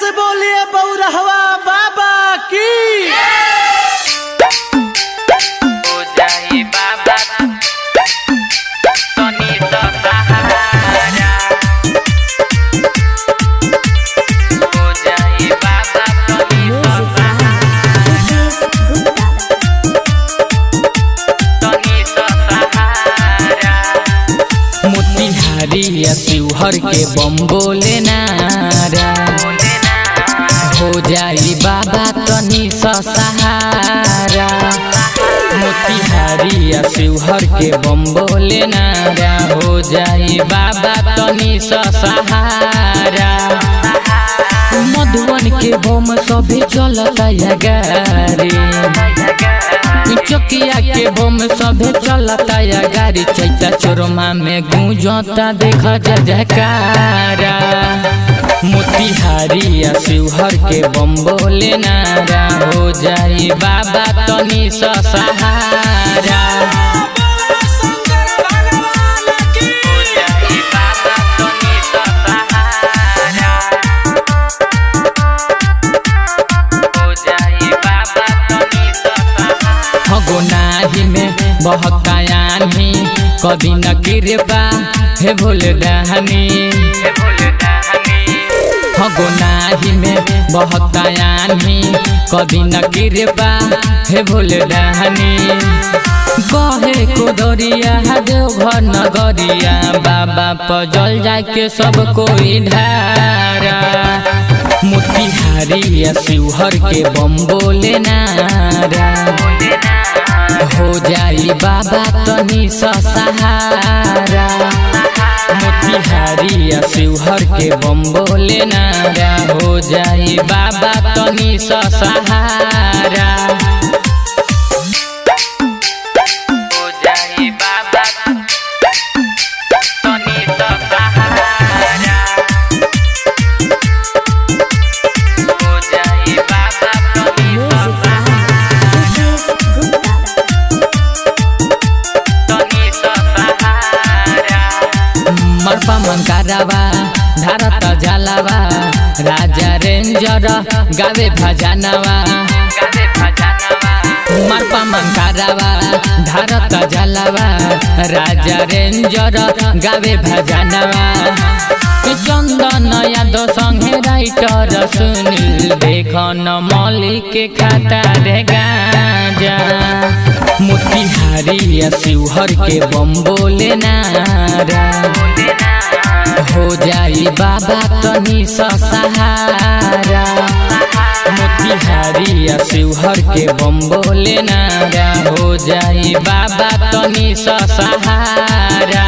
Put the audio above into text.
से बोलिए बौरहवा बाबा की। हो जाई बाबा तनी तो सहारा, हो जाई बाबा तनी तो सहारा। मोतिहारी या शिवहर के बम बोले नारा, हो जाई बाबा तनी सहारा। मोतिहारी या शिवहर के बम बोले नारा, हो जाई बाबा तनी सहारा। मधुबन के बम सभी चलता या गाड़ी, चकिया के बम सभे चलता या गाड़ी। चैता चोरमा में गूंजता देखा जयकारा। मोतिहारी या शिवहर के बम बोले नारा, हो जाई बाबा तनी सहारा। गोनाही में बहकायानी कभी न कृपा हे भोले दहनी। गोनाही में बहकायानी कभी न कृपा हे भोले दहनी। कहे को दरिया देवघर नगरिया, बाबा पजल जाके सब कोई ढारा। मोतिहारी या शिवहर के बम बोले नारा, हो जाई बाबा तनी सहारा। मोतिहारी या शिवहर के बम बोले नारा, हो जाई बाबा तनी सहारा। हो जाई बाबा तनी तो सहारा, हो जाई बाबा तनी तो सहारा। मरपा मंकारावा धारत जलावा, राजा रेंजर गावे भजनवा। मरपा मंकारावा धारत जलावा, राजा रेंजर गावे भजनवा। चंदन यादव संगे राइटर सुनील, देखन मौलिक के खाता रे गाजा। मोतिहारी या शिवहर के बम बोले नारा, हो जाई बाबा तनी सहारा। मोतिहारी या शिवहर के बम बोले नारा, हो जाई बाबा तनी सहारा।